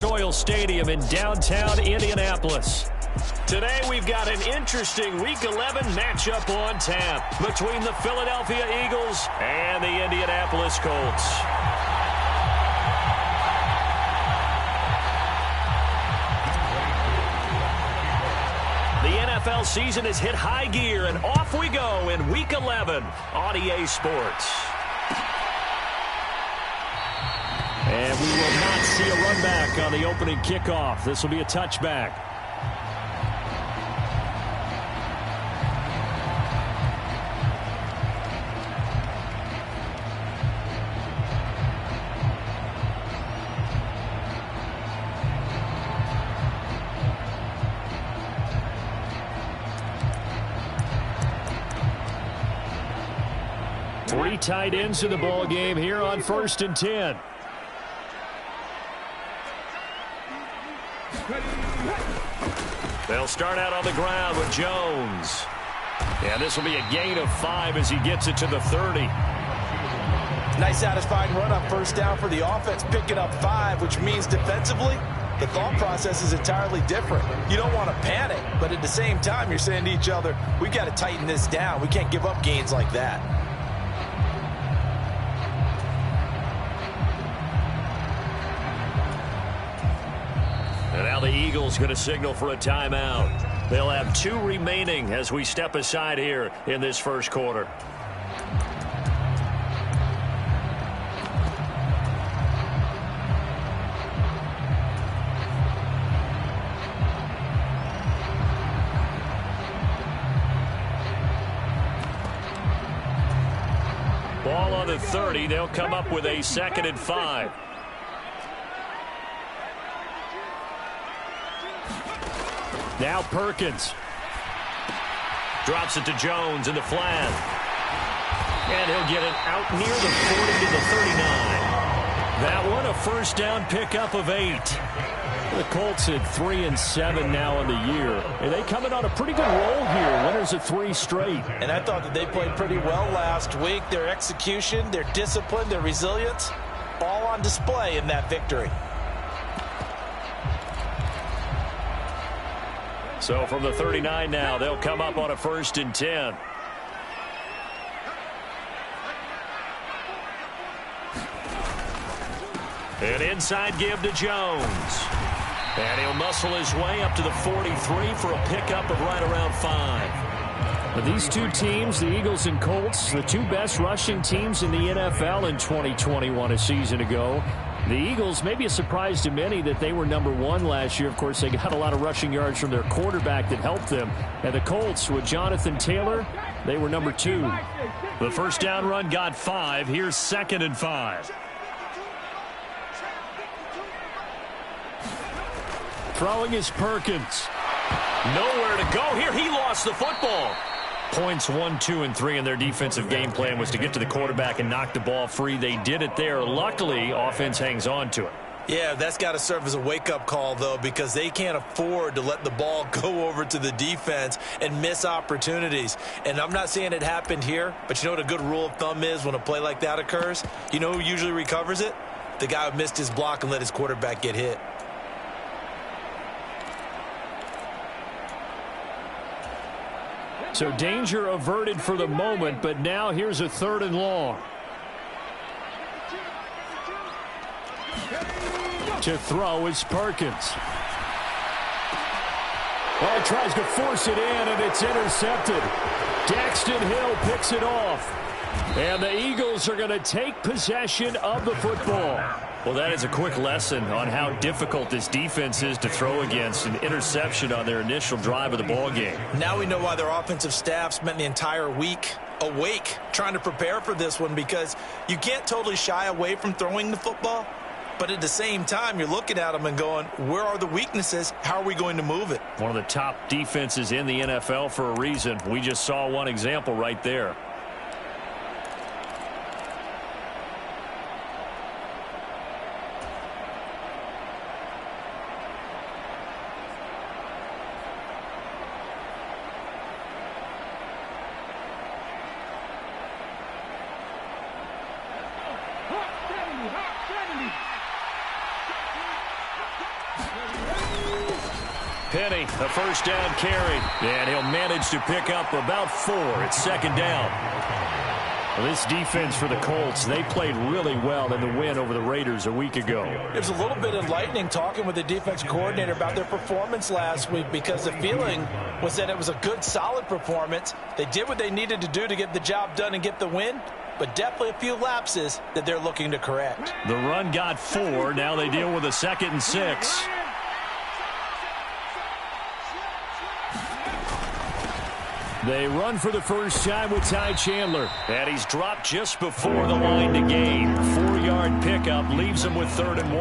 Royal Stadium in downtown Indianapolis. Today we've got an interesting Week 11 matchup on tap between the Philadelphia Eagles and the Indianapolis Colts. The NFL season has hit high gear, and off we go in Week 11 on EA Sports. And we will not see a run back on the opening kickoff. This will be a touchback. Three tight ends in the ball game here on 1st and 10. They'll start out on the ground with Jones. And this will be a gain of 5 as he gets it to the 30. Nice satisfying run on 1st down for the offense, picking up 5, which means defensively, the thought process is entirely different. You don't want to panic, but at the same time, you're saying to each other, we've got to tighten this down. We can't give up gains like that. And now the Eagles going to signal for a timeout. They'll have 2 remaining as we step aside here in this first quarter. Ball on the 30. They'll come up with a 2nd and 5. Now Perkins. Drops it to Jones in the flat. And he'll get it out near the 40 to the 39. That one a 1st down pickup of 8. The Colts at 3-7 now in the year. And they coming on a pretty good roll here. Winners of 3 straight. And I thought that they played pretty well last week. Their execution, their discipline, their resilience, all on display in that victory. So from the 39 now, they'll come up on a 1st and 10. An inside give to Jones. And he'll muscle his way up to the 43 for a pickup of right around 5. But these two teams, the Eagles and Colts, the 2 best rushing teams in the NFL in 2021 a season ago. The Eagles, maybe a surprise to many that they were number 1 last year. Of course, they got a lot of rushing yards from their quarterback that helped them. And the Colts, with Jonathan Taylor, they were number 2. The 1st down run got 5. Here's 2nd and 5. Throwing is Perkins. Nowhere to go here. He lost the football. Points 1, 2, and 3 in their defensive game plan was to get to the quarterback and knock the ball free. They did it there. Luckily, offense hangs on to it. Yeah, that's got to serve as a wake-up call, though, because they can't afford to let the ball go over to the defense and miss opportunities. And I'm not saying it happened here, but you know what a good rule of thumb is when a play like that occurs? You know who usually recovers it? The guy who missed his block and let his quarterback get hit. So danger averted for the moment, but now here's a 3rd and long. To throw is Perkins. Oh, tries to force it in, and it's intercepted. Daxton Hill picks it off. And the Eagles are going to take possession of the football. Well, that is a quick lesson on how difficult this defense is to throw against. An interception on their initial drive of the ball game. Now we know why their offensive staff spent the entire week awake trying to prepare for this one, because you can't totally shy away from throwing the football. But at the same time, you're looking at them and going, where are the weaknesses? How are we going to move it? One of the top defenses in the NFL for a reason. We just saw one example right there. Penny, a first down carry. And he'll manage to pick up about 4. It's second down. Well, this defense for the Colts, they played really well in the win over the Raiders a week ago. It was a little bit enlightening talking with the defense coordinator about their performance last week, because the feeling was that it was a good, solid performance. They did what they needed to do to get the job done and get the win, but definitely a few lapses that they're looking to correct. The run got 4. Now they deal with a 2nd and 6. They run for the first time with Ty Chandler. And he's dropped just before the line to gain. 4-yard pickup leaves him with 3rd and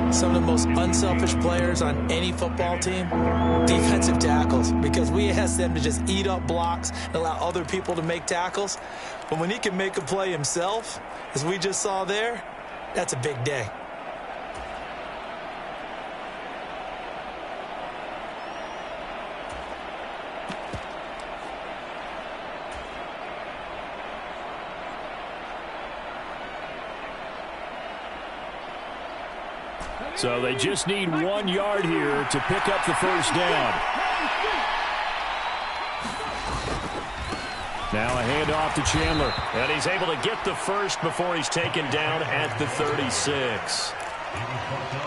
1. Some of the most unselfish players on any football team, defensive tackles, because we ask them to just eat up blocks and allow other people to make tackles. But when he can make a play himself, as we just saw there, that's a big day. So they just need 1 yard here to pick up the first down. Now a handoff to Chandler. And he's able to get the first before he's taken down at the 36.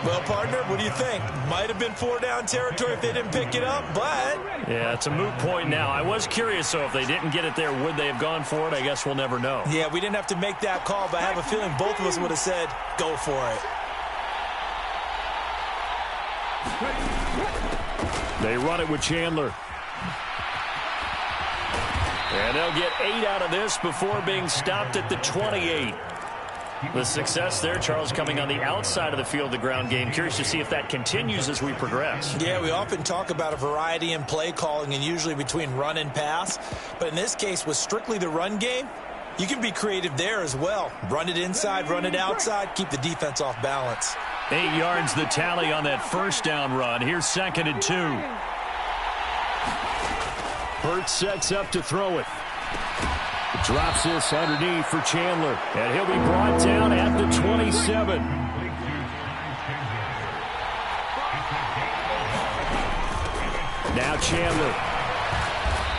Well, partner, what do you think? Might have been 4-down territory if they didn't pick it up, but... Yeah, it's a moot point now. I was curious, so if they didn't get it there, would they have gone for it? I guess we'll never know. Yeah, we didn't have to make that call, but I have a feeling both of us would have said, go for it. They run it with Chandler. And they'll get 8 out of this before being stopped at the 28. The success there, Charles, coming on the outside of the field, the ground game. Curious to see if that continues as we progress. Yeah, we often talk about a variety in play calling and usually between run and pass. But in this case, with strictly the run game, you can be creative there as well. Run it inside, run it outside, keep the defense off balance. 8 yards the tally on that first down run. Here's 2nd and 2. Hurts sets up to throw it. Drops this underneath for Chandler. And he'll be brought down at the 27. Now Chandler.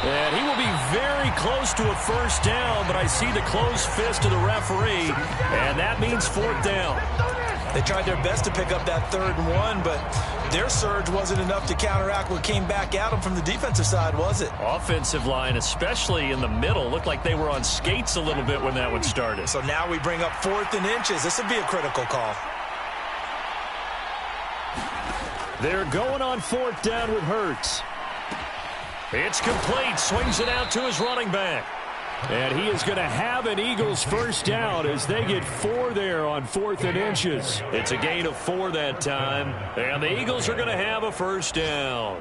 And he will be very close to a first down, but I see the closed fist of the referee, and that means 4th down. They tried their best to pick up that 3rd and 1, but their surge wasn't enough to counteract what came back at them from the defensive side, was it? Offensive line, especially in the middle, looked like they were on skates a little bit when that one started. So now we bring up 4th and inches. This would be a critical call. They're going on 4th down with Hurts. It's complete. Swings it out to his running back. And he is going to have an Eagles first down as they get 4 there on 4th and inches. It's a gain of 4 that time. And the Eagles are going to have a first down.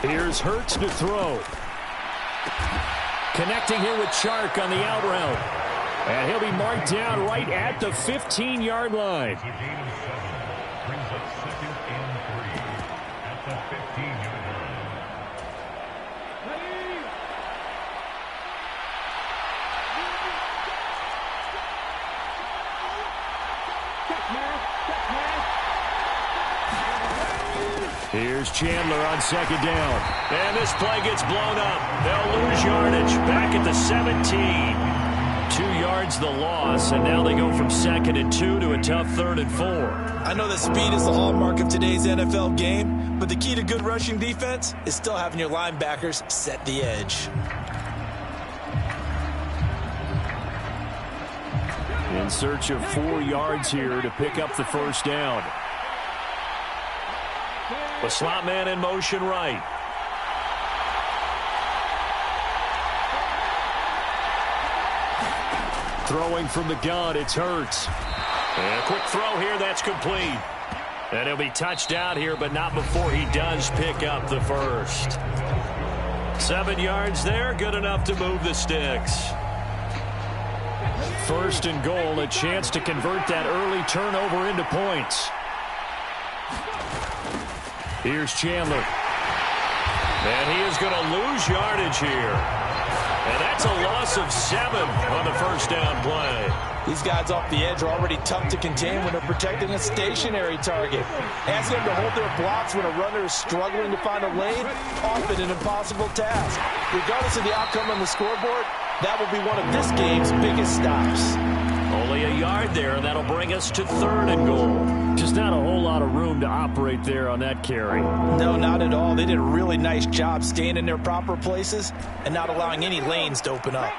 Here's Hurts to throw. Connecting here with Chark on the out route. And he'll be marked down right at the 15-yard line. Here's Chandler on 2nd down. And this play gets blown up. They'll lose yardage. Back at the 17. 2 yards the loss, and now they go from 2nd and 2 to a tough 3rd and 4. I know that speed is the hallmark of today's NFL game, but the key to good rushing defense is still having your linebackers set the edge. In search of 4 yards here to pick up the first down. The slot man in motion right. Throwing from the gun, it's Hurts. And a quick throw here, that's complete. And he'll be touched out here, but not before he does pick up the first. 7 yards there, good enough to move the sticks. 1st and goal, a chance to convert that early turnover into points. Here's Chandler. And he is going to lose yardage here. And that's a loss of 7 on the first down play. These guys off the edge are already tough to contain when they're protecting a stationary target. Asking them to hold their blocks when a runner is struggling to find a lane, often an impossible task. Regardless of the outcome on the scoreboard, that will be one of this game's biggest stops. Only a yard there, and that'll bring us to 3rd and goal. Just not a whole lot of room to operate there on that carry. No, not at all. They did a really nice job staying in their proper places and not allowing any lanes to open up.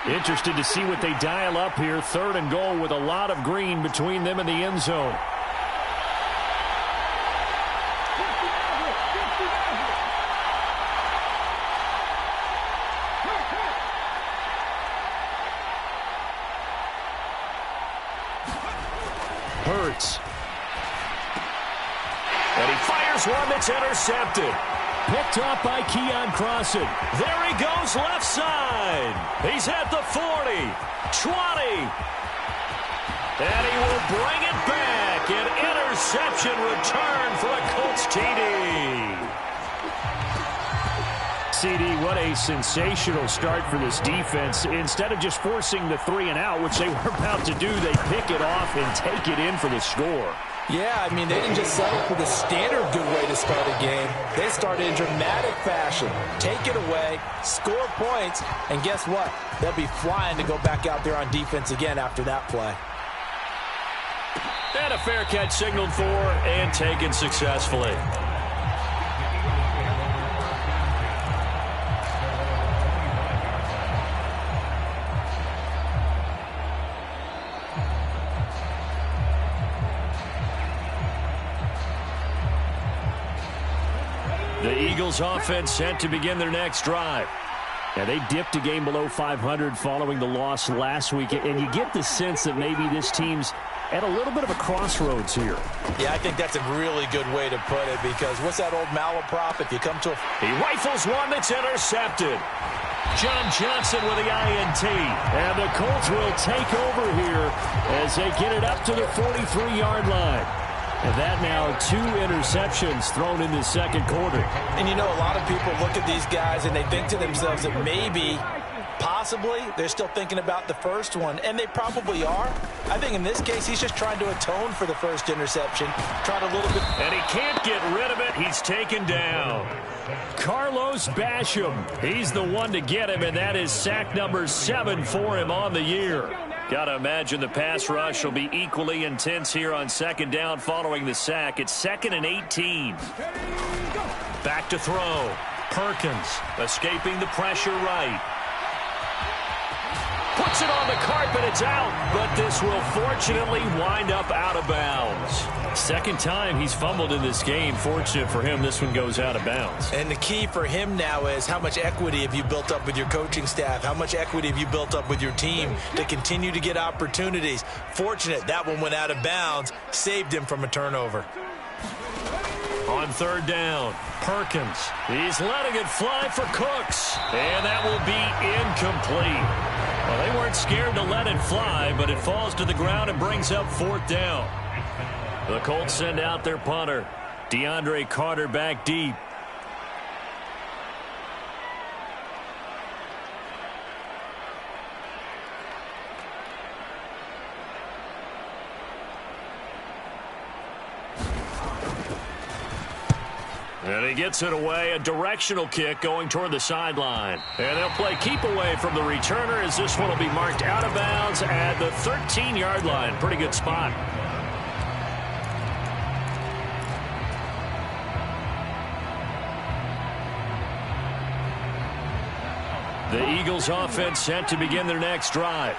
Interested to see what they dial up here. 3rd and goal with a lot of green between them and the end zone. Hurts. And he fires one that's intercepted. Picked off by Keon Crossan. There he goes left side. He's at the 40, 20. And he will bring it back. An interception return for a Colts TD. CD, what a sensational start for this defense. Instead of just forcing the 3 and out, which they were about to do, they pick it off and take it in for the score. Yeah, I mean, they didn't just settle for the standard good way to start a game. They started in dramatic fashion. Take it away, score points, and guess what? They'll be flying to go back out there on defense again after that play. And a fair catch signaled for and taken successfully. The Eagles offense set to begin their next drive. Yeah, they dipped a game below 500 following the loss last week, and you get the sense that maybe this team's at a little bit of a crossroads here. Yeah, I think that's a really good way to put it, because what's that old malaprop? If you come to a... He rifles one that's intercepted. John Johnson with the INT. And the Colts will take over here as they get it up to the 43-yard line. And that now 2 interceptions thrown in the second quarter. And you know, a lot of people look at these guys and they think to themselves that maybe, possibly, they're still thinking about the first one. And they probably are. I think in this case, he's just trying to atone for the first interception. Tried a little bit. And he can't get rid of it. He's taken down. Carlos Basham. He's the one to get him, and that is sack number 7 for him on the year. Got to imagine the pass rush will be equally intense here on second down following the sack. It's 2nd and 18. Back to throw. Perkins escaping the pressure right. Puts it on the carpet. It's out, but this will fortunately wind up out of bounds. Second time he's fumbled in this game. Fortunate for him, this one goes out of bounds. And the key for him now is how much equity have you built up with your coaching staff? How much equity have you built up with your team to continue to get opportunities? Fortunate that one went out of bounds, saved him from a turnover. On third down, Perkins. He's letting it fly for Cooks. And that will be incomplete. Well, they weren't scared to let it fly, but it falls to the ground and brings up 4th down. The Colts send out their punter. DeAndre Carter back deep. And he gets it away, a directional kick going toward the sideline. And they'll play keep away from the returner as this one will be marked out of bounds at the 13-yard line. Pretty good spot. The Eagles offense set to begin their next drive.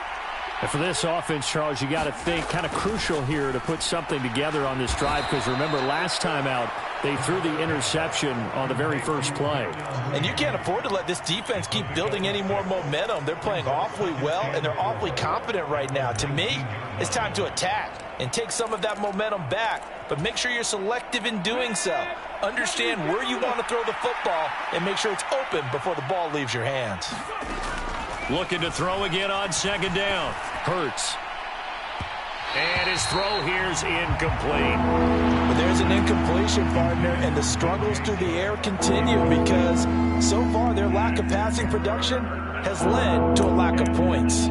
And for this offense, Charles, you got to think kind of crucial here to put something together on this drive, because remember last time out they threw the interception on the very first play. And you can't afford to let this defense keep building any more momentum. They're playing awfully well, and they're awfully confident right now. To me, it's time to attack and take some of that momentum back, but make sure you're selective in doing so. Understand where you want to throw the football and make sure it's open before the ball leaves your hands. Looking to throw again on second down. Hurts. And his throw here's incomplete. But there's an incompletion, partner, and the struggles through the air continue because so far their lack of passing production has led to a lack of points.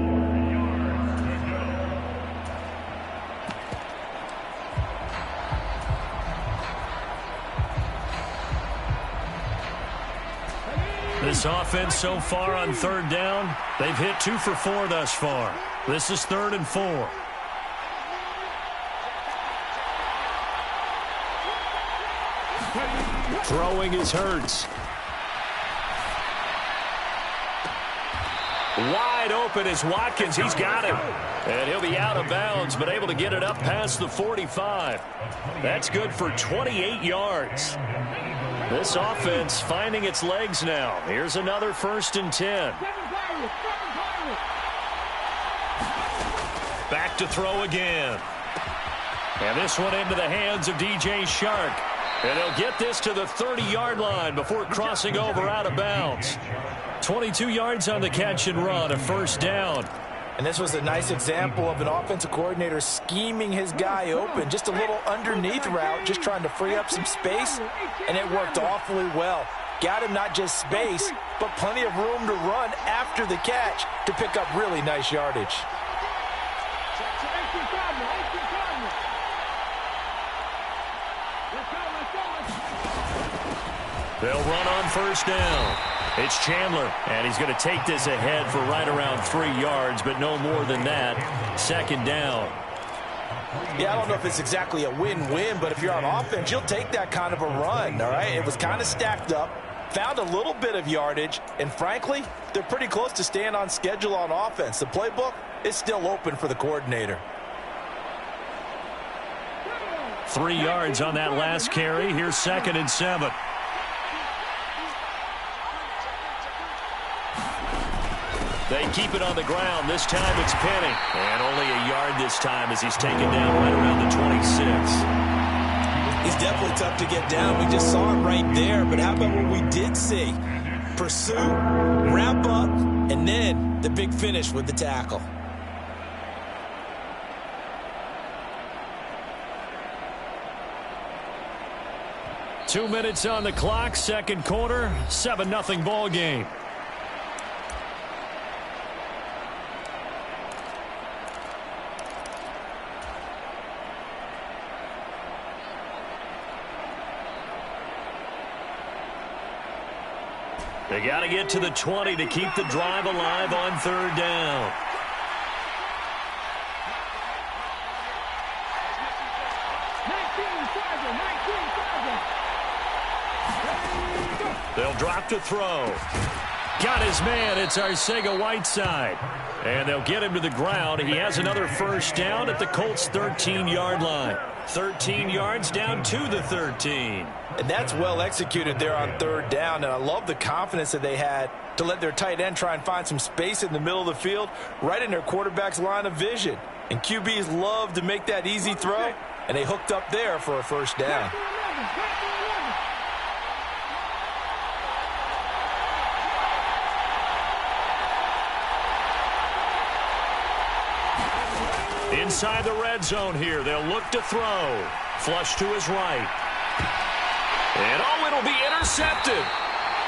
This offense so far on third down, they've hit 2 for 4 thus far. This is 3rd and 4. Throwing is Hurts. Wide open is Watkins. He's got him. And he'll be out of bounds, but able to get it up past the 45. That's good for 28 yards. This offense finding its legs now. Here's another 1st and 10. Back to throw again. And this one into the hands of DJ Shark. And they'll get this to the 30-yard line before crossing over out of bounds. 22 yards on the catch and run, a 1st down. And this was a nice example of an offensive coordinator scheming his guy open. Just a little underneath route, just trying to free up some space, and it worked awfully well. Got him not just space, but plenty of room to run after the catch to pick up really nice yardage. They'll run on 1st down. It's Chandler, and he's going to take this ahead for right around 3 yards, but no more than that. 2nd down. Yeah, I don't know if it's exactly a win-win, but if you're on offense, you'll take that kind of a run, all right? It was kind of stacked up, found a little bit of yardage, and frankly, they're pretty close to staying on schedule on offense. The playbook is still open for the coordinator. 3 yards on that last carry. Here's 2nd and 7. They keep it on the ground. This time it's Penny. And only a yard this time as he's taken down right around the 26. He's definitely tough to get down. We just saw it right there. But how about what we did see? Pursuit, wrap up, and then the big finish with the tackle. Two minutes on the clock, 2nd quarter, 7-0 ball game. They got to get to the 20 to keep the drive alive on 3rd down. They'll drop to throw. Got his man. It's Arcega-Whiteside. And they'll get him to the ground. He has another 1st down at the Colts' 13-yard line. 13 yards down to the 13. And that's well executed there on 3rd down. And I love the confidence that they had to let their tight end try and find some space in the middle of the field, right in their quarterback's line of vision. And QBs love to make that easy throw, and they hooked up there for a 1st down. Inside the red zone here. They'll look to throw. Flush to his right. And it'll be intercepted.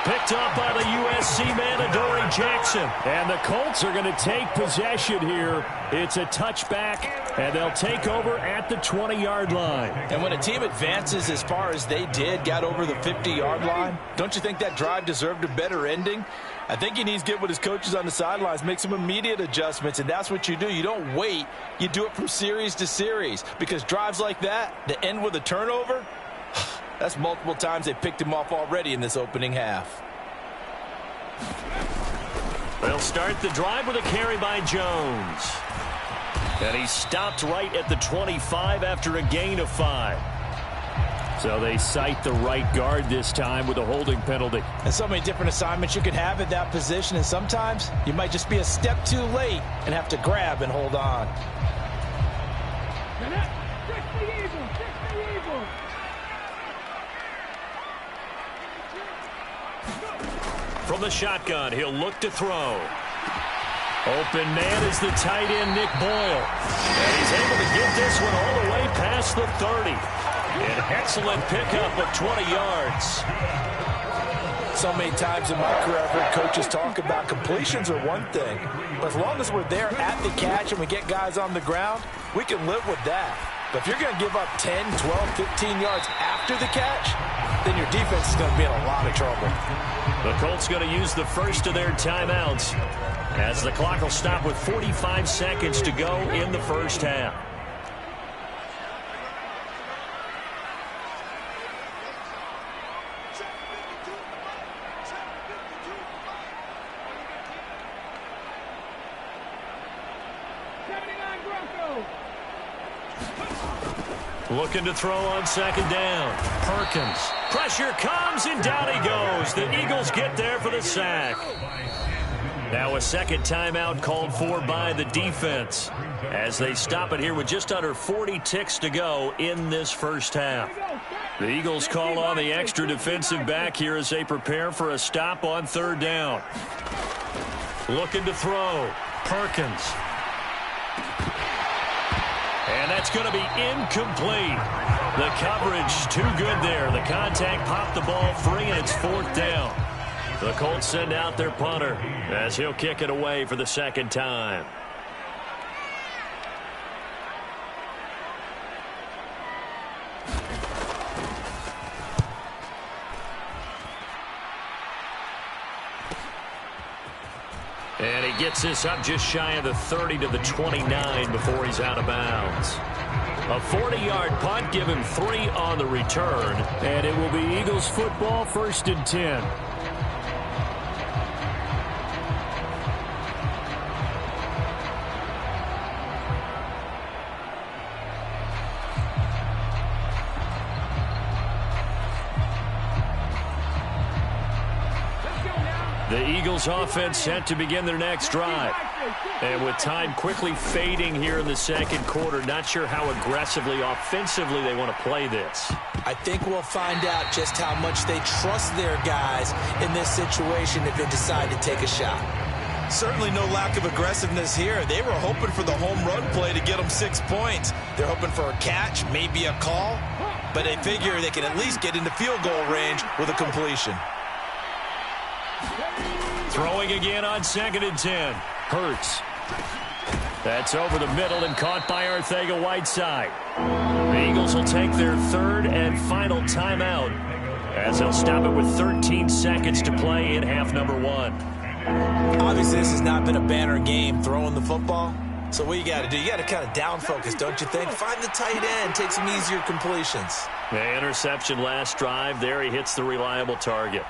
Picked up by the USC man, Adoree Jackson. And the Colts are going to take possession here. It's a touchback, and they'll take over at the 20-yard line. And when a team advances as far as they did, got over the 50-yard line, don't you think that drive deserved a better ending? I think he needs to get with his coaches on the sidelines, make some immediate adjustments, and that's what you do. You don't wait. You do it from series to series, because drives like that end with a turnover, that's multiple times they picked him off already in this opening half. They'll start the drive with a carry by Jones. And he stopped right at the 25 after a gain of 5. So they cite the right guard this time with a holding penalty. And so many different assignments you can have at that position, and sometimes you might just be a step too late and have to grab and hold on. From the shotgun, he'll look to throw. Open man is the tight end, Nick Boyle. And he's able to get this one all the way past the 30. An excellent pickup of 20 yards. So many times in my career, I've heard coaches talk about completions are one thing. But as long as we're there at the catch and we get guys on the ground, we can live with that. But if you're going to give up 10, 12, 15 yards after the catch, then your defense is going to be in a lot of trouble. The Colts going to use the first of their timeouts as the clock will stop with 45 seconds to go in the first half. Looking to throw on second down. Perkins. Pressure comes, and down he goes. The Eagles get there for the sack. Now a second timeout called for by the defense as they stop it here with just under 40 ticks to go in this first half. The Eagles call on the extra defensive back here as they prepare for a stop on third down. Looking to throw. Perkins. And that's going to be incomplete. The coverage too good there. The contact popped the ball free, and it's fourth down. The Colts send out their punter as he'll kick it away for the second time. And he gets this up just shy of the 30 to the 29 before he's out of bounds. A 40-yard punt, give him 3 on the return. And it will be Eagles football, 1st and 10. The Eagles offense set to begin their next drive. And with time quickly fading here in the second quarter, not sure how aggressively, offensively they want to play this. I think we'll find out just how much they trust their guys in this situation if they decide to take a shot. Certainly no lack of aggressiveness here. They were hoping for the home run play to get them 6 points. They're hoping for a catch, maybe a call, but they figure they can at least get into field goal range with a completion. Throwing again on 2nd and 10. Hurts. That's over the middle and caught by Arcega-Whiteside. The Eagles will take their 3rd and final timeout as they'll stop it with 13 seconds to play in half number 1. Obviously, this has not been a banner game throwing the football. So what you got to do, you got to kind of down focus, don't you think? Find the tight end, take some easier completions. The interception last drive. There he hits the reliable target.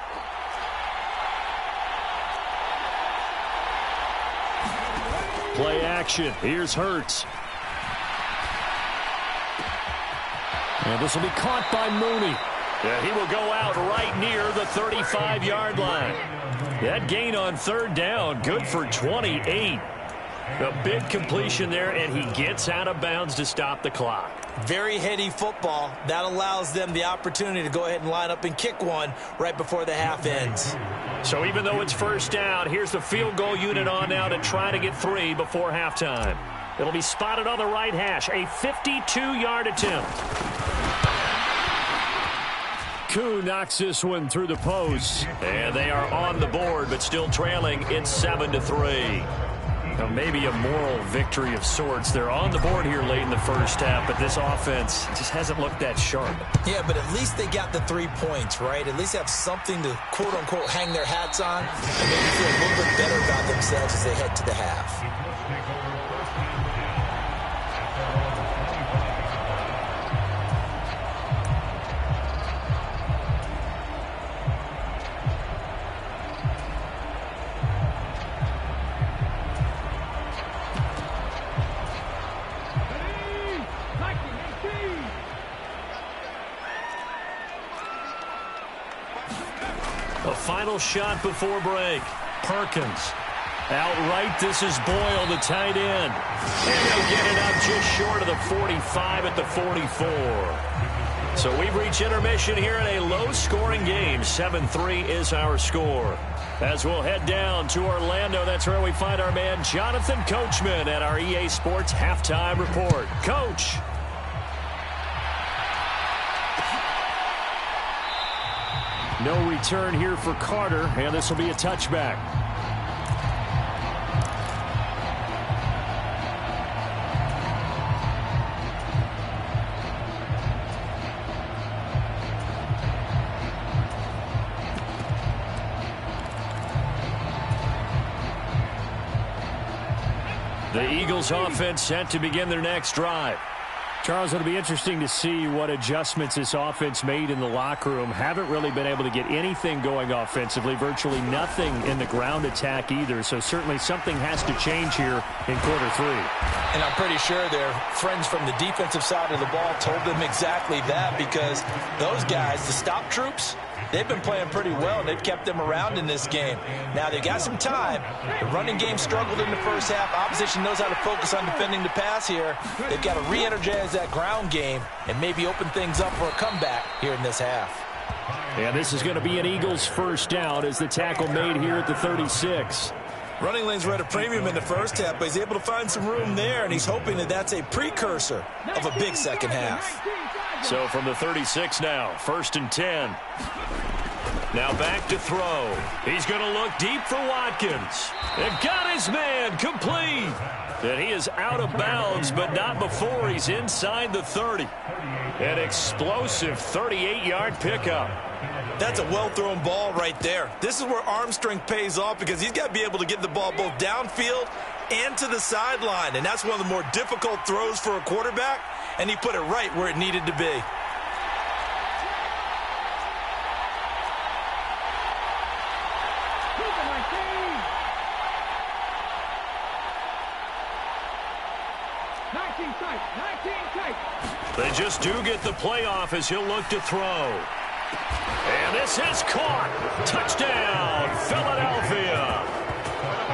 Play action. Here's Hurts. And this will be caught by Mooney. Yeah, he will go out right near the 35-yard line. That gain on 3rd down, good for 28. A big completion there, and he gets out of bounds to stop the clock. Very heady football. That allows them the opportunity to go ahead and line up and kick one right before the half ends. So even though it's 1st down, here's the field goal unit on now to try to get 3 before halftime. It'll be spotted on the right hash, a 52-yard attempt. Koo knocks this one through the post. And they are on the board, but still trailing. It's 7-3. Now, maybe a moral victory of sorts. They're on the board here late in the first half, but this offense just hasn't looked that sharp. Yeah, but at least they got the 3 points, right? At least have something to, quote-unquote, hang their hats on and maybe feel a little bit better about themselves as they head to the half. Final shot before break. Perkins. Outright, this is Boyle, the tight end. And they'll get it up just short of the 45 at the 44. So we've reached intermission here in a low-scoring game. 7-3 is our score. As we'll head down to Orlando, that's where we find our man Jonathan Coachman at our EA Sports Halftime Report. Coach. No return here for Carter, and this will be a touchback. The Eagles offense set to begin their next drive. Charles, it'll be interesting to see what adjustments this offense made in the locker room. Haven't really been able to get anything going offensively, virtually nothing in the ground attack either. So certainly something has to change here in quarter three. And I'm pretty sure their friends from the defensive side of the ball told them exactly that, because those guys, the stop troops, they've been playing pretty well. They've kept them around in this game. Now, they got some time. The running game struggled in the first half. Opposition knows how to focus on defending the pass here. They've got to re-energize that ground game and maybe open things up for a comeback here in this half. And this is going to be an Eagles first down as the tackle made here at the 36. Running lanes were at a premium in the first half, but he's able to find some room there, and he's hoping that that's a precursor of a big second half. So from the 36 now, 1st and 10. Now back to throw. He's going to look deep for Watkins. And got his man complete. And he is out of bounds, but not before he's inside the 30. An explosive 38-yard pickup. That's a well-thrown ball right there. This is where arm strength pays off, because he's got to be able to get the ball both downfield and to the sideline. And that's one of the more difficult throws for a quarterback, and he put it right where it needed to be. They just do get the playoff as he'll look to throw. And this is caught. Touchdown, Philadelphia.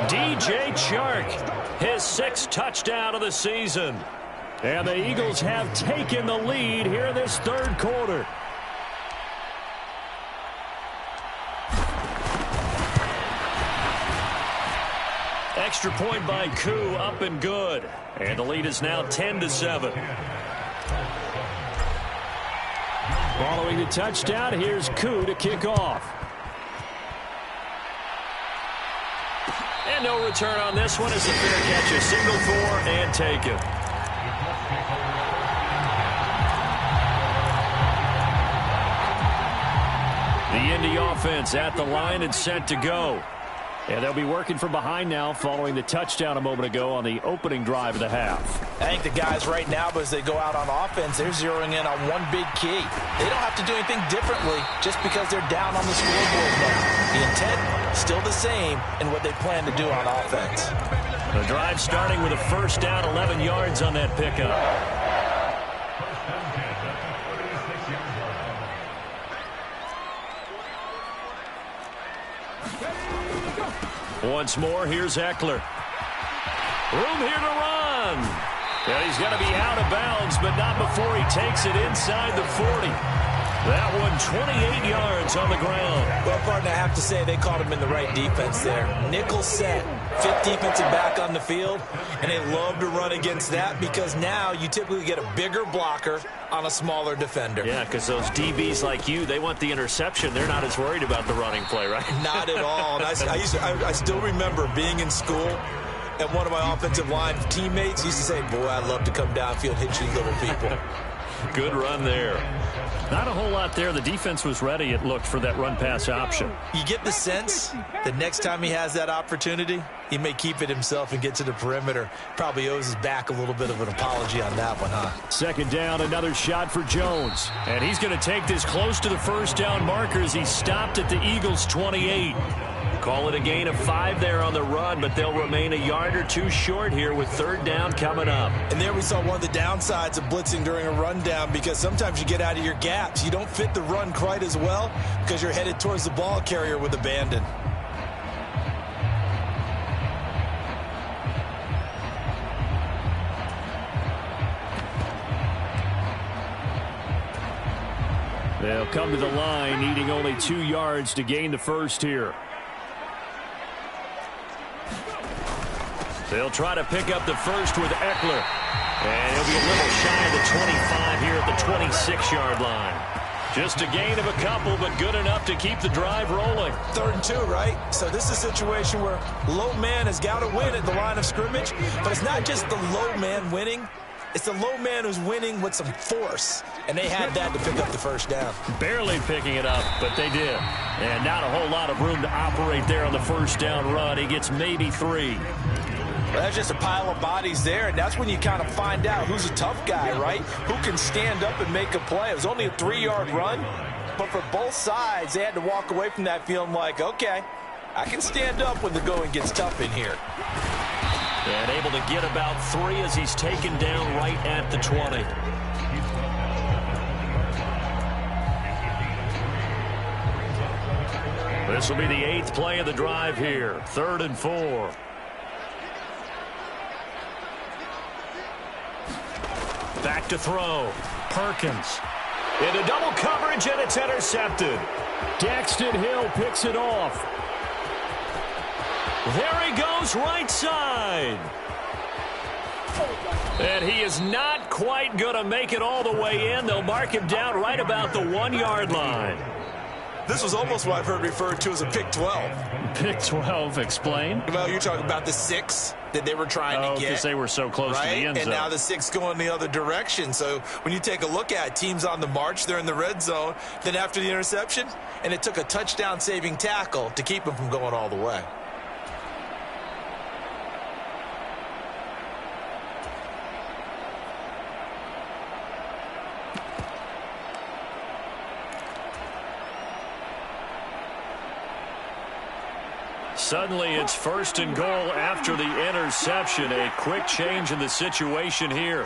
DJ Chark, his 6th touchdown of the season. And the Eagles have taken the lead here in this 3rd quarter. Extra point by Koo, up and good. And the lead is now 10-7. Following the touchdown, here's Koo to kick off. And no return on this one as the fair catch, a single for and taken. The Indy offense at the line and set to go. And they'll be working from behind now following the touchdown a moment ago on the opening drive of the half. I think the guys right now, as they go out on offense, they're zeroing in on one big key. They don't have to do anything differently just because they're down on the scoreboard now. The intent still the same in what they plan to do on offense. The drive starting with a first down, 11 yards on that pickup. Once more, here's Eckler. Room here to run. And he's going to be out of bounds, but not before he takes it inside the 40. That one 28 yards on the ground. Well, partner, I have to say they caught him in the right defense there. Nickel set, 5th defensive back on the field, and they love to run against that because now you typically get a bigger blocker on a smaller defender. Yeah, because those DBs like you, they want the interception. They're not as worried about the running play, right? Not at all. And I still remember being in school, and one of my offensive line teammates used to say, boy, I'd love to come downfield, hit you little people. Good run there. Not a whole lot there. The defense was ready, it looked, for that run-pass option. You get the sense that next time he has that opportunity, he may keep it himself and get to the perimeter. Probably owes his back a little bit of an apology on that one, huh? 2nd down, another shot for Jones. And he's going to take this close to the first down marker as he stopped at the Eagles' 28. Call it a gain of 5 there on the run, but they'll remain a yard or two short here with 3rd down coming up. And there we saw one of the downsides of blitzing during a rundown, because sometimes you get out of your gaps. You don't fit the run quite as well because you're headed towards the ball carrier with abandon. They'll come to the line, needing only 2 yards to gain the first here. They'll try to pick up the first with Eckler. And he'll be a little shy of the 25 here at the 26-yard line. Just a gain of a couple, but good enough to keep the drive rolling. 3rd and 2, right? So this is a situation where low man has got to win at the line of scrimmage. But it's not just the low man winning. It's the low man who's winning with some force. And they had that to pick up the first down. Barely picking it up, but they did. And not a whole lot of room to operate there on the first down run. He gets maybe 3. Well, that's just a pile of bodies there, and that's when you kind of find out who's a tough guy, right? Who can stand up and make a play. It was only a 3-yard run, but for both sides, they had to walk away from that feeling like, okay, I can stand up when the going gets tough in here. And able to get about 3 as he's taken down right at the 20. This will be the 8th play of the drive here. 3rd and 4. Back to throw. Perkins. Into double coverage, and it's intercepted. Daxton Hill picks it off. There he goes, right side. And he is not quite going to make it all the way in. They'll mark him down right about the 1-yard line. This was almost what I've heard referred to as a pick 12. Pick 12, explain. Well, you're talking about the 6 that they were trying to get. Because they were so close to the end zone. And now the 6 going the other direction. So when you take a look at teams on the march, they're in the red zone. Then after the interception, and it took a touchdown-saving tackle to keep them from going all the way. Suddenly it's 1st and goal after the interception. A quick change in the situation here.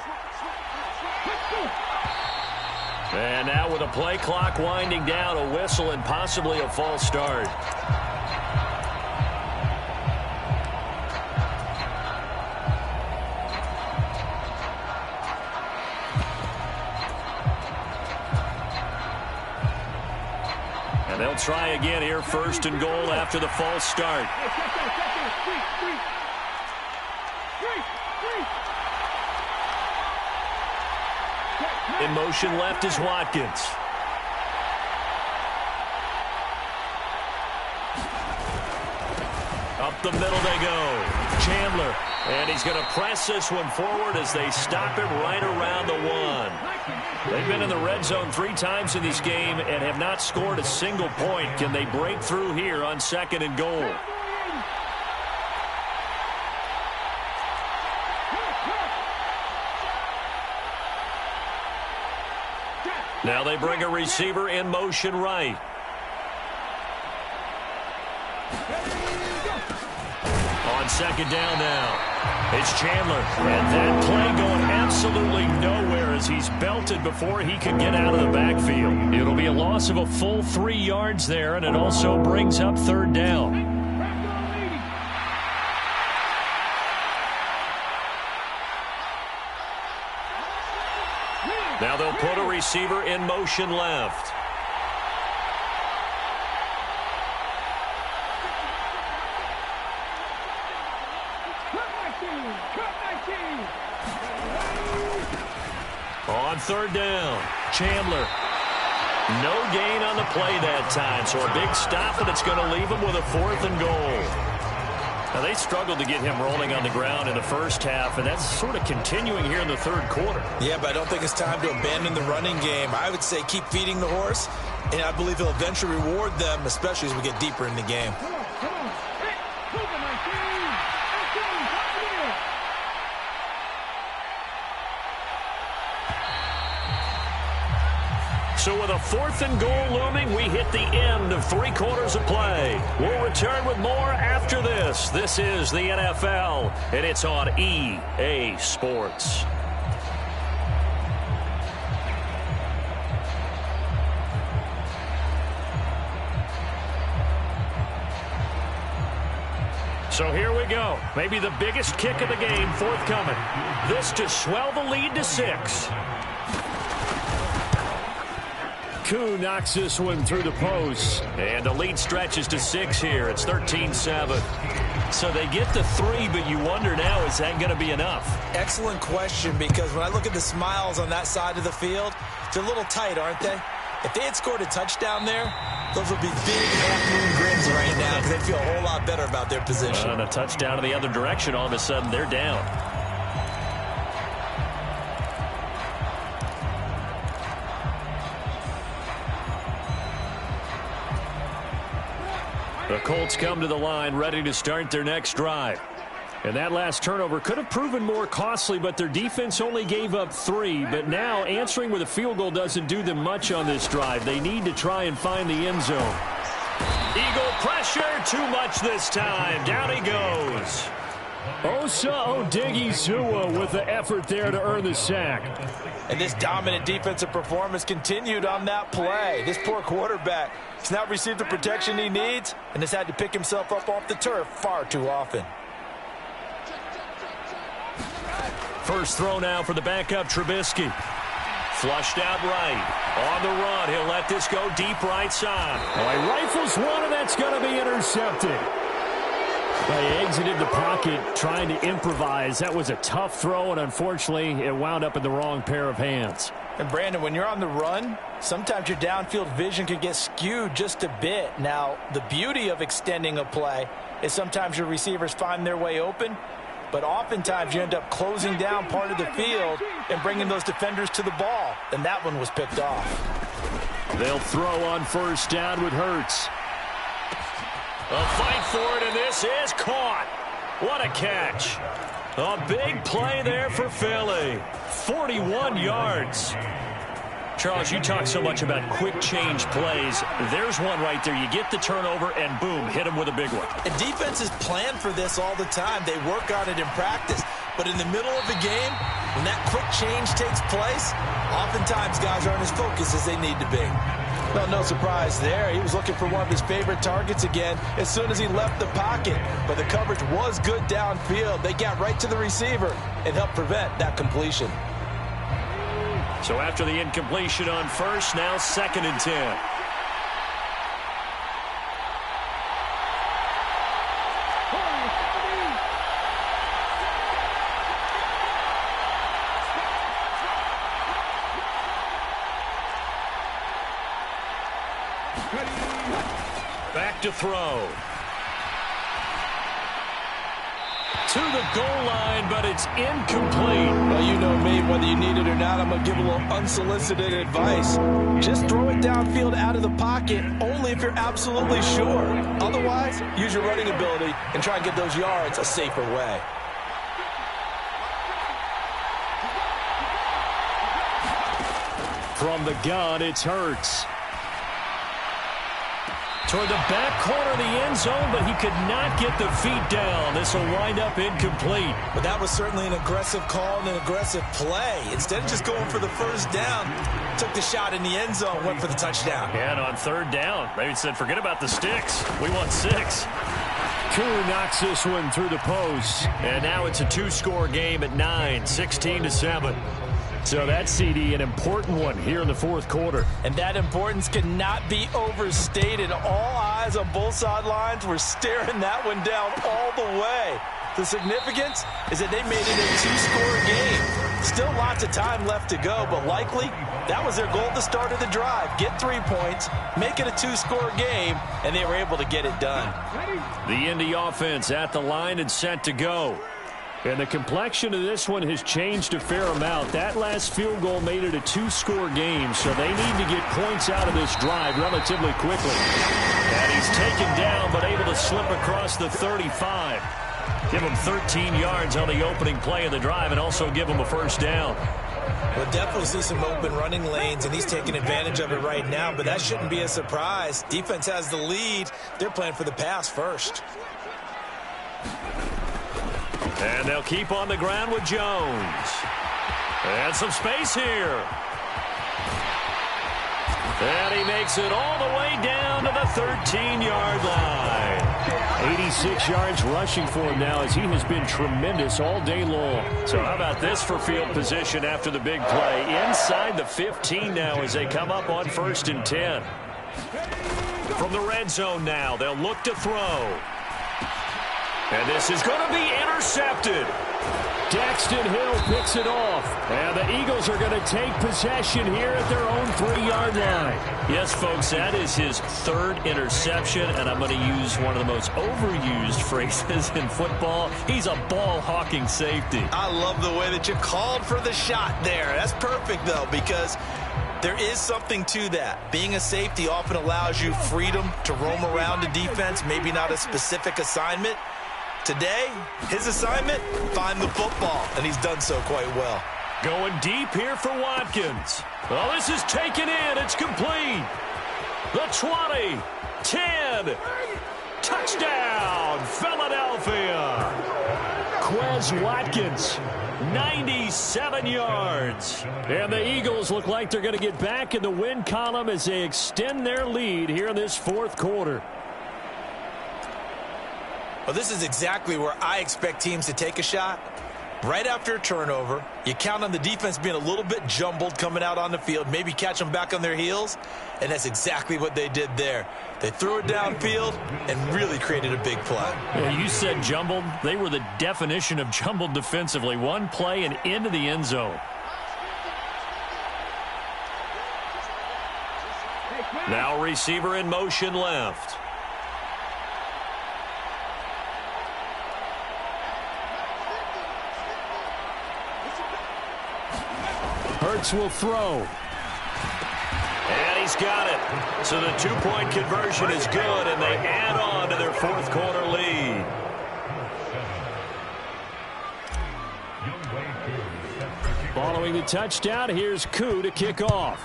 And now with a play clock winding down, a whistle and possibly a false start. And they'll try again here, 1st and goal after the false start. In motion left is Watkins. Up the middle they go. Chandler. And he's going to press this one forward as they stop him right around the 1. They've been in the red zone 3 times in this game and have not scored a single point. Can they break through here on 2nd and goal? Now they bring a receiver in motion right. On 2nd down now. It's Chandler. And that play going absolutely nowhere as he's belted before he can get out of the backfield. It'll be a loss of a full 3 yards there, and it also brings up 3rd down. Now they'll put a receiver in motion left. On 3rd down, Chandler. No gain on the play that time, so a big stop, and it's going to leave him with a 4th and goal. Now, they struggled to get him rolling on the ground in the first half, and that's sort of continuing here in the 3rd quarter. Yeah, but I don't think it's time to abandon the running game. I would say keep feeding the horse, and I believe he'll eventually reward them, especially as we get deeper in the game. So with a 4th and goal looming, we hit the end of 3 quarters of play. We'll return with more after this. This is the NFL, and it's on EA Sports. So here we go. Maybe the biggest kick of the game forthcoming. This to swell the lead to 6. Koo knocks this one through the post. And the lead stretches to 6 here. It's 13-7. So they get the 3, but you wonder now, is that going to be enough? Excellent question, because when I look at the smiles on that side of the field, they're a little tight, aren't they? If they had scored a touchdown there, those would be big half-moon grins right now because they feel a whole lot better about their position. And a touchdown in the other direction, all of a sudden they're down. The Colts come to the line ready to start their next drive. And that last turnover could have proven more costly, but their defense only gave up 3. But now answering with a field goal doesn't do them much on this drive. They need to try and find the end zone. Eagle pressure, too much this time. Down he goes. Osa Odighizuwa with the effort there to earn the sack. And this dominant defensive performance continued on that play. This poor quarterback has not received the protection he needs and has had to pick himself up off the turf far too often. First throw now for the backup Trubisky. Flushed out right. On the run, he'll let this go deep right side. Oh, he rifles one, and that's going to be intercepted. They exited the pocket trying to improvise. That was a tough throw, and unfortunately, it wound up in the wrong pair of hands. And, Brandon, when you're on the run, sometimes your downfield vision can get skewed just a bit. Now, the beauty of extending a play is sometimes your receivers find their way open, but oftentimes you end up closing down part of the field and bringing those defenders to the ball. And that one was picked off. They'll throw on first down with Hurts. A fight for it, and this is caught. What a catch. A big play there for Philly. 41 yards. Charles, you talk so much about quick change plays. There's one right there. You get the turnover, and boom, hit him with a big one. And defenses plan for this all the time. They work on it in practice. But in the middle of the game, when that quick change takes place, oftentimes guys aren't as focused as they need to be. Well, no surprise there. He was looking for one of his favorite targets again as soon as he left the pocket. But the coverage was good downfield. They got right to the receiver and helped prevent that completion. So after the incompletion on first, now 2nd and 10. Back to throw. To the goal line, but it's incomplete. Well, you know me, whether you need it or not, I'm going to give a little unsolicited advice. Just throw it downfield out of the pocket only if you're absolutely sure. Otherwise, use your running ability and try and get those yards a safer way. From the gun, it's Hurts. Toward the back corner of the end zone, but he could not get the feet down. This will wind up incomplete. But that was certainly an aggressive call and an aggressive play. Instead of just going for the first down, took the shot in the end zone, went for the touchdown. And on 3rd down, maybe said, forget about the sticks. We want 6. Koo knocks this one through the post. And now it's a 2-score game at 9, 16-7. So that CD, an important one here in the 4th quarter. And that importance cannot be overstated. All eyes on both sidelines were staring that one down all the way. The significance is that they made it a 2-score game. Still lots of time left to go, but likely that was their goal at the start of the drive. Get 3 points, make it a 2-score game, and they were able to get it done. The Indy offense at the line and set to go. And the complexion of this one has changed a fair amount. That last field goal made it a 2-score game, so they need to get points out of this drive relatively quickly. And he's taken down, but able to slip across the 35. Give him 13 yards on the opening play of the drive and also give him a first down. We'll definitely see some open running lanes, and he's taking advantage of it right now, but that shouldn't be a surprise. Defense has the lead. They're playing for the pass first. And they'll keep on the ground with Jones. And some space here. And he makes it all the way down to the 13-yard line. 86 yards rushing for him now as he has been tremendous all day long. So how about this for field position after the big play? Inside the 15 now as they come up on 1st and 10. From the red zone now, they'll look to throw. And this is going to be intercepted. Daxton Hill picks it off. And the Eagles are going to take possession here at their own 3-yard line. Yes, folks, that is his third interception, and I'm going to use one of the most overused phrases in football. He's a ball-hawking safety. I love the way that you called for the shot there. That's perfect, though, because there is something to that. Being a safety often allows you freedom to roam around the defense, maybe not a specific assignment. Today, his assignment, find the football, and he's done so quite well. Going deep here for Watkins. Well, this is taken in. It's complete. The 20, 10, touchdown, Philadelphia. Quez Watkins, 97 yards. And the Eagles look like they're going to get back in the win column as they extend their lead here in this fourth quarter. Well, this is exactly where I expect teams to take a shot. Right after a turnover, you count on the defense being a little bit jumbled coming out on the field, maybe catch them back on their heels, and that's exactly what they did there. They threw it downfield and really created a big play. Yeah, you said jumbled. They were the definition of jumbled defensively. One play and into the end zone. Now receiver in motion left. Hurts will throw. And he's got it. So the two-point conversion is good, and they add on to their fourth quarter lead. Following the touchdown, here's Koo to kick off.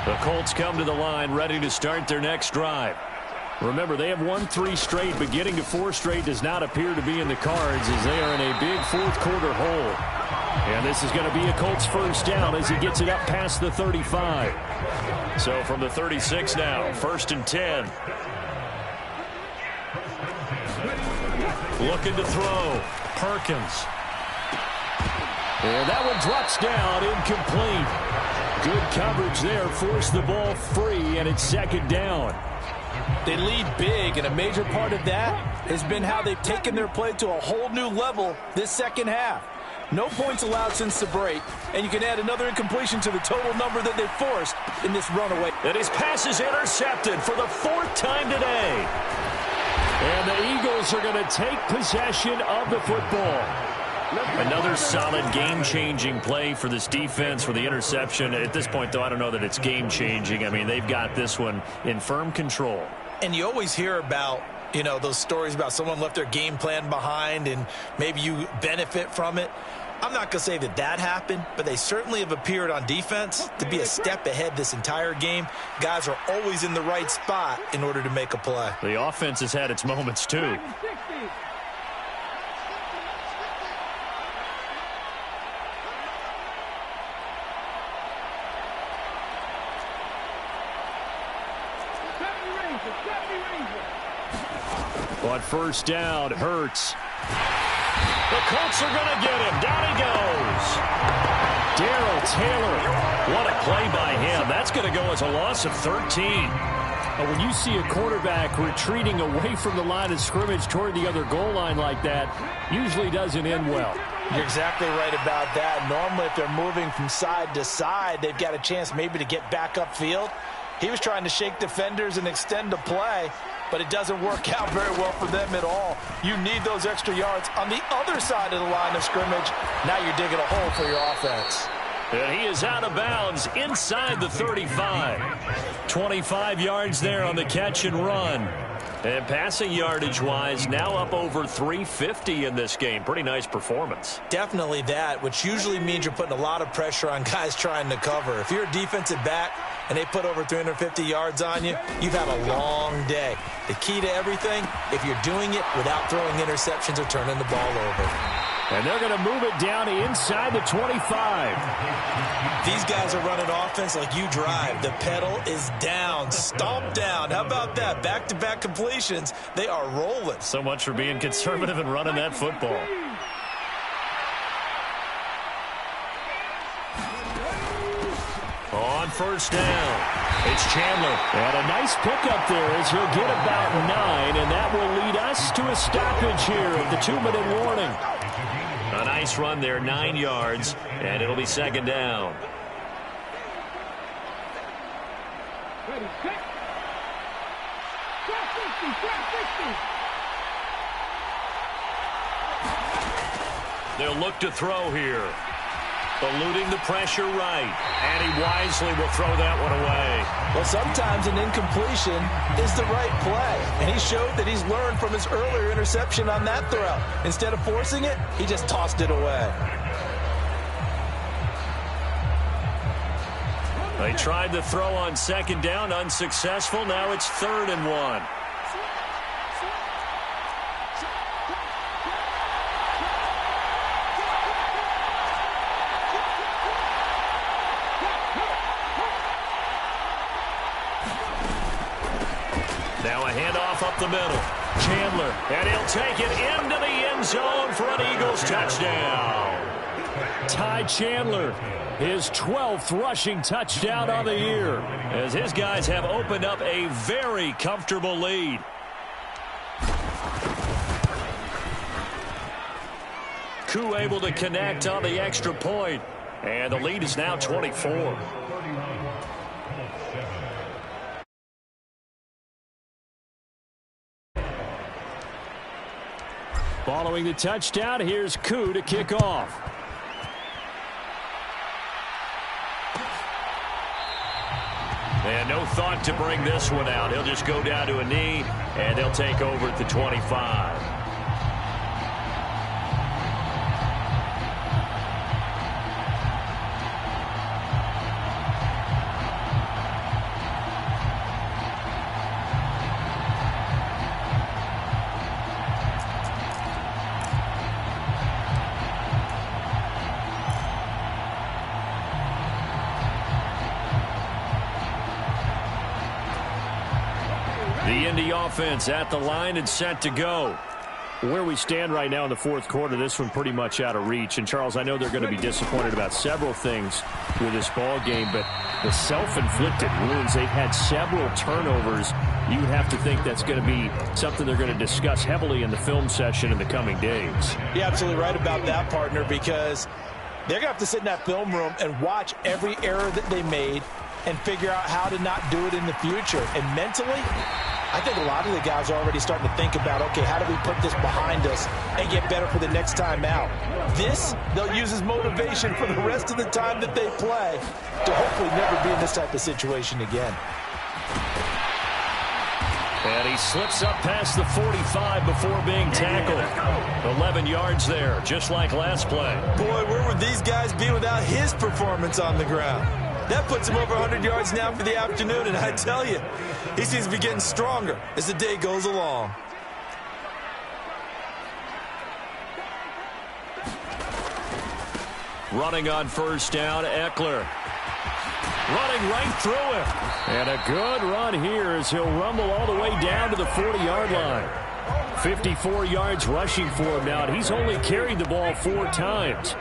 The Colts come to the line ready to start their next drive. Remember, they have won 3 straight, but getting to 4 straight does not appear to be in the cards as they are in a big fourth quarter hole. And this is going to be a Colts first down as he gets it up past the 35. So from the 36 now, 1st and 10. Looking to throw. Perkins. And that one drops down, incomplete. Good coverage there, forced the ball free, and it's 2nd down. They lead big, and a major part of that has been how they've taken their play to a whole new level this second half. No points allowed since the break, and you can add another incompletion to the total number that they've forced in this runaway. And his pass is intercepted for the 4th time today. And the Eagles are going to take possession of the football. Another solid game-changing play for this defense for the interception. At this point, though, I don't know that it's game-changing. I mean, they've got this one in firm control. And you always hear about, you know, those stories about someone left their game plan behind and maybe you benefit from it. I'm not going to say that that happened, but they certainly have appeared on defense to be a step ahead this entire game. Guys are always in the right spot in order to make a play. The offense has had its moments, too. On first down, Hurts. The Colts are going to get him. Down he goes. Darrell Taylor. What a play by him. That's going to go as a loss of 13. When you see a quarterback retreating away from the line of scrimmage toward the other goal line like that, usually doesn't end well. You're exactly right about that. Normally, if they're moving from side to side, they've got a chance maybe to get back upfield. He was trying to shake defenders and extend the play, but it doesn't work out very well for them at all. You need those extra yards on the other side of the line of scrimmage. Now you're digging a hole for your offense. And he is out of bounds inside the 35. 25 yards there on the catch and run. And passing yardage-wise, now up over 350 in this game. Pretty nice performance. Definitely that, which usually means you're putting a lot of pressure on guys trying to cover. If you're a defensive back, and they put over 350 yards on you, you've had a long day. The key to everything, if you're doing it without throwing interceptions or turning the ball over. And they're going to move it down inside the 25. These guys are running offense like you drive. The pedal is down, stomp down. How about that? Back-to-back completions. They are rolling. So much for being conservative and running that football. On first down, it's Chandler. And a nice pickup there as he'll get about 9, and that will lead us to a stoppage here at the 2-minute warning. A nice run there, 9 yards, and it'll be second down. They'll look to throw here. Eluding the pressure right. And he wisely will throw that one away. Well, sometimes an incompletion is the right play. And he showed that he's learned from his earlier interception on that throw. Instead of forcing it, he just tossed it away. They tried the throw on second down, unsuccessful. Now it's 3rd and 1. Now a handoff up the middle. Chandler, and he'll take it into the end zone for an Eagles touchdown. Ty Chandler, his 12th rushing touchdown on the year, as his guys have opened up a very comfortable lead. Koo able to connect on the extra point, and the lead is now 24. Following the touchdown, here's Koo to kick off. And no thought to bring this one out. He'll just go down to a knee, and they'll take over at the 25. The Indy offense at the line and set to go. Where we stand right now in the 4th quarter, this one pretty much out of reach. And, Charles, I know they're going to be disappointed about several things with this ball game, but the self-inflicted wounds, they've had several turnovers. You would have to think that's going to be something they're going to discuss heavily in the film session in the coming days. You're absolutely right about that, partner, because they're going to have to sit in that film room and watch every error that they made and figure out how to not do it in the future. And mentally, I think a lot of the guys are already starting to think about, okay, how do we put this behind us and get better for the next time out? This, they'll use as motivation for the rest of the time that they play to hopefully never be in this type of situation again. And he slips up past the 45 before being tackled. 11 yards there, just like last play. Boy, where would these guys be without his performance on the ground? That puts him over 100 yards now for the afternoon, and I tell you, he seems to be getting stronger as the day goes along. Running on first down, Eckler. Running right through him. And a good run here as he'll rumble all the way down to the 40-yard line. 54 yards rushing for him now, and he's only carried the ball 4 times.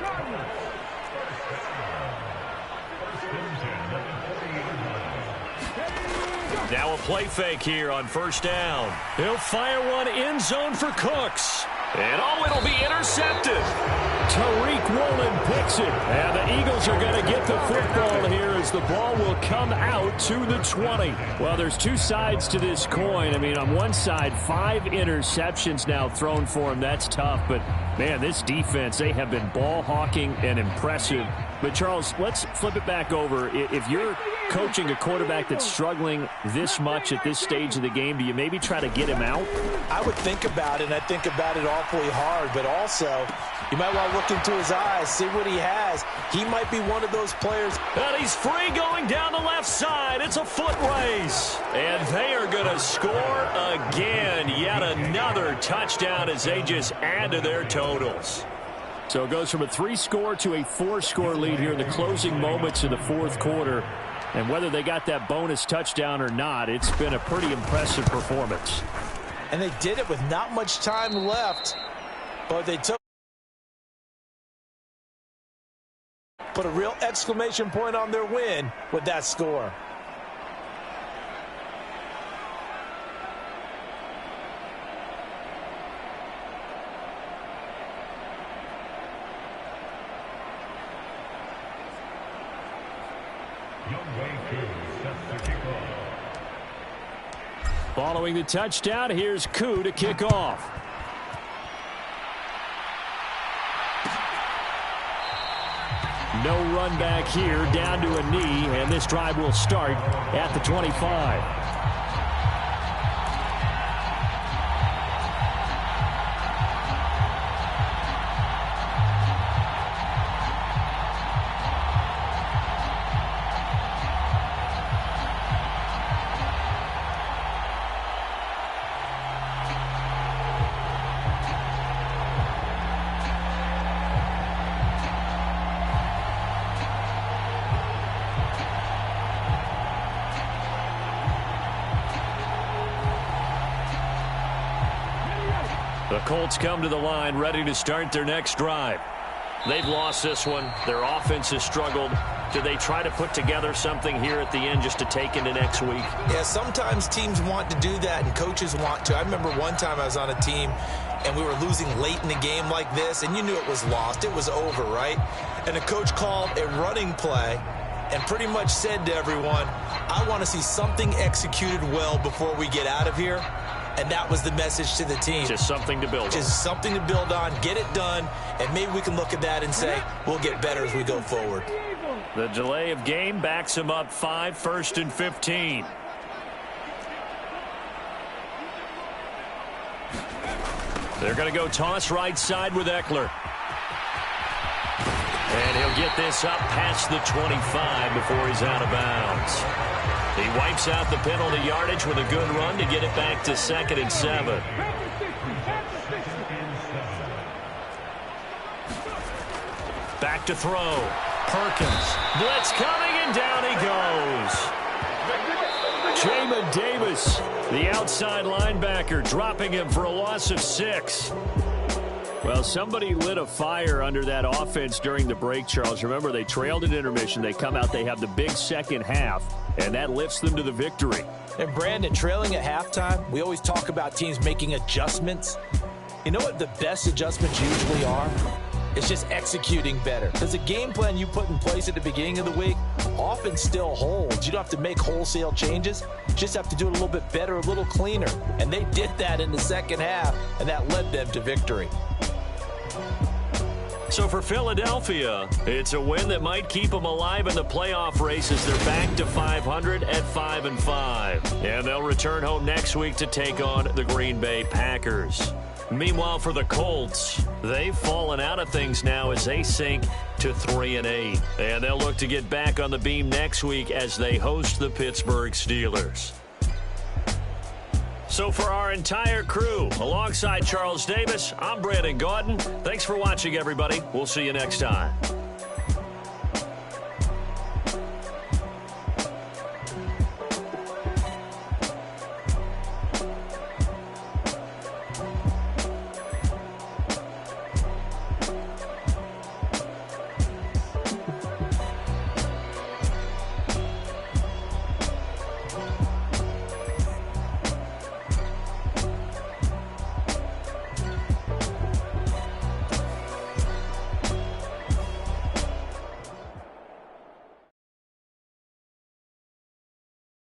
Now a play fake here on first down. He'll fire one end zone for Cooks. And oh, it'll be intercepted. Tariq Woolen picks it. And the Eagles are going to get the football here as the ball will come out to the 20. Well, there's 2 sides to this coin. I mean, on one side, 5 interceptions now thrown for him. That's tough. But, man, this defense, they have been ball hawking and impressive. But, Charles, let's flip it back over. If you're coaching a quarterback that's struggling this much at this stage of the game, do you maybe try to get him out? I would think about it, and I think about it awfully hard. But also, you might want to look into his eyes, see what he has. He might be one of those players. And he's free going down the left side. It's a foot race. And they are going to score again. Yet another touchdown as they just add to their totals. So it goes from a 3-score to a 4-score lead here in the closing moments of the fourth quarter. And whether they got that bonus touchdown or not, it's been a pretty impressive performance. And they did it with not much time left, but they put a real exclamation point on their win with that score. Following the touchdown, here's Koo to kick off. No run back here, down to a knee, and this drive will start at the 25. The Colts come to the line ready to start their next drive. They've lost this one. Their offense has struggled. Do they try to put together something here at the end just to take into next week? Yeah, sometimes teams want to do that and coaches want to. I remember one time I was on a team and we were losing late in the game like this, and you knew it was lost. It was over, right? And the coach called a running play and pretty much said to everyone, I want to see something executed well before we get out of here. And that was the message to the team. Just something to build on. Just something to build on, get it done, and maybe we can look at that and say, we'll get better as we go forward. The delay of game backs him up 5, 1st and 15. They're going to go toss right side with Eckler. And he'll get this up past the 25 before he's out of bounds. He wipes out the penalty yardage with a good run to get it back to 2nd and 7. Back to throw. Perkins. Blitz coming, and down he goes. Jamin Davis, the outside linebacker, dropping him for a loss of 6. Well, somebody lit a fire under that offense during the break, Charles. Remember, they trailed at intermission. They come out, they have the big second half, and that lifts them to the victory. And, Brandon, trailing at halftime, we always talk about teams making adjustments. You know what the best adjustments usually are? It's just executing better. Because the game plan you put in place at the beginning of the week often still holds. You don't have to make wholesale changes. You just have to do it a little bit better, a little cleaner. And they did that in the second half, and that led them to victory. So for Philadelphia, it's a win that might keep them alive in the playoff race as they're back to 500 at 5-5. And they'll return home next week to take on the Green Bay Packers. Meanwhile, for the Colts, they've fallen out of things now as they sink to 3-8. And they'll look to get back on the beam next week as they host the Pittsburgh Steelers. So for our entire crew, alongside Charles Davis, I'm Brandon Gaudin. Thanks for watching, everybody. We'll see you next time.